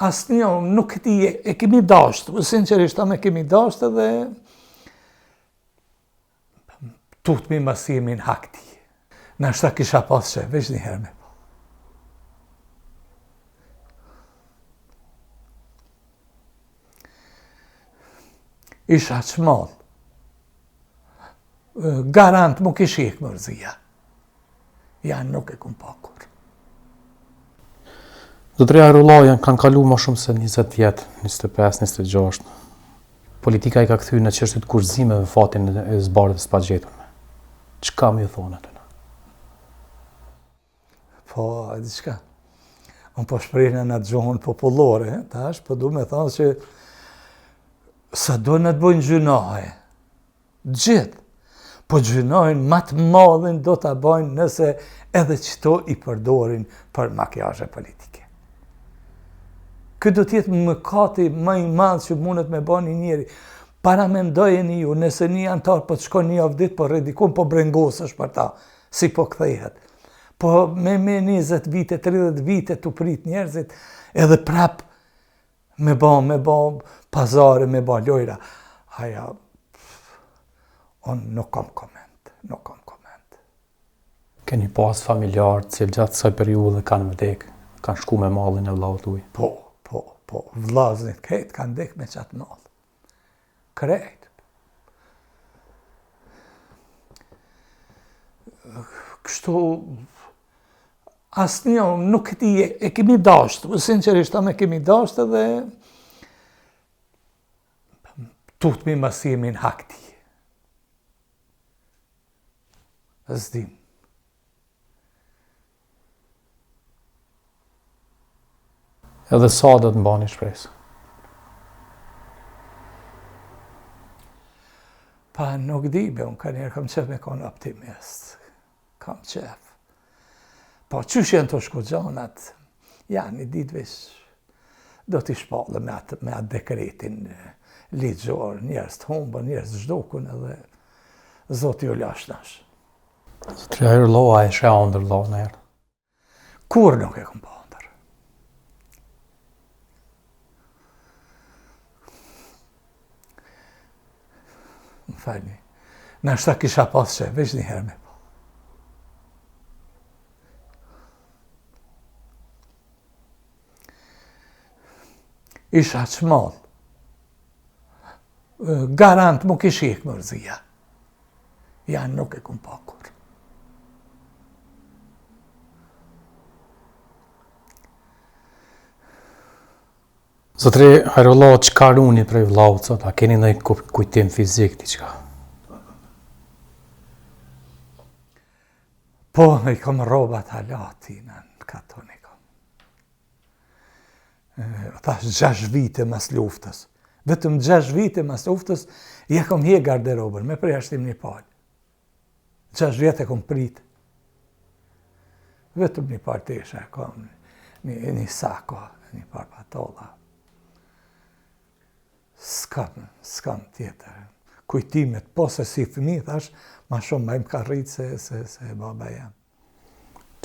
asnjë nuk e di, e kemi dashur, sinqerisht me kemi dashur dhe tutmi mas jemi në hakti. Na shta kisha pas që, veç një herë me po. Isha qmal. Garant mu kishik mërzia. Janë nuk e kum pakur. Zotëria Hajrullaja kanë kalu më shumë se 20 vjetë, 25, 26. Politika i ka kthy në çështje të kurzimeve fatin e zbardhjes pa gjetur. Çka më thonë atë? Po, diçka. Unë po shpreh në atë gjuhën popullore, tash, po du me thonë që sa do në të bojnë gjunohe. Gjithë. Po gjunohin më të madhin do të bojnë nëse edhe qëto i përdorin për makjazhe politike. Këtë do tjetë mëkati më i madh që mundet me bën një njeri. Para mendojeni ju, nëse një antar po të shkon një javë ditë, po redikun, po brengosësh për ta, si po kthehet. Po me 20 vite, 30 vite të prit njerëzit, edhe prap me ba pazare, me ba lojra. Aja, unë nuk kam koment. Keni pas familjarë që gjatë kësaj periudhe kanë vdek, kanë shku me mallin e vllaut tuaj? Po, vllaznit krejt kanë vdek me qatë mall. Krejt. Kështu, asnjë nuk e di, e kemi dashur, sinqerisht me kemi dashur dhe tutmi mas jemi në hakti. Zdim. Edhe sa do të mbani shpresë? Pa nuk di, unë ka njerë kam qef me konë optimist. Kam qef. Po qysh jenë të shku gjonat, janë i ditë vish, do t'i shpallë me atë dekretin ligjor, njerës të humbën, njerës të zhdukun edhe Zoti ju lashnash. Zotëria Hajrullaja e shë ëndër vllau në herë? Kur nuk e kom pa ëndër. Më falni, në shta kisha pas që, veç një herë me po. Isha qmal. Garant mu kishik mërzia. Janë nuk e kum pakur. Zotëria Hajrullaja, çka runi prej vllaut sot? A keni ndonjë kujtim fizik diçka? Po, i kom rrobat halatin në katon i kom. Thash 6 vite mas luftës. Vetëm 6 vite mas luftës, ja kom hje garderobën, me përjashtim një palë. 6 vjetë e kom prit. Vetëm një par tesha e kom, një sako, një par patolla. S'kam tjetër. Kujtimet, po se si fëmijë, thash, ma shumë ma im ka rritë se baba jam.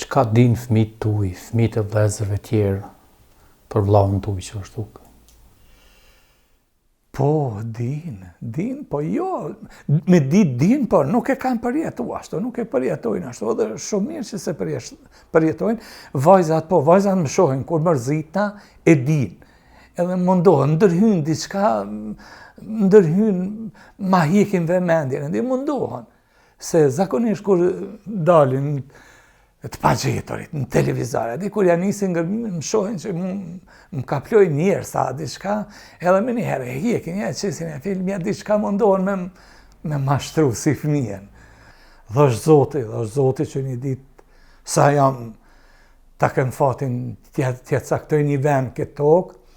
Çka din fëmijët tuaj, fëmijët e vëllezërve tjerë, për vllaun tuaj që është tuk? Po, din, po jo, me din, po nuk e kanë përjetu ashtu, nuk e përjetojnë ashtu, edhe shumë mirë që se përjetojnë, vajzat më shohin, kur mërzitna, e din. Edhe mundohen, ndërhyn diçka, ma hjekin vëmendjen, edhe mundohen. Se zakonisht kur dalin të pagjeturit në televizare, edhe kur janë nisin ngërmimin, më shohin që më kaploj njerë sa diçka, edhe me njëherë e hjekin, ja qesin e film, ja diçka mundohen me mashtru si fëmijen. Dhosh Zoti që një ditë sa jam ta kem fatin tjetë caktoj një vend këtë tokë,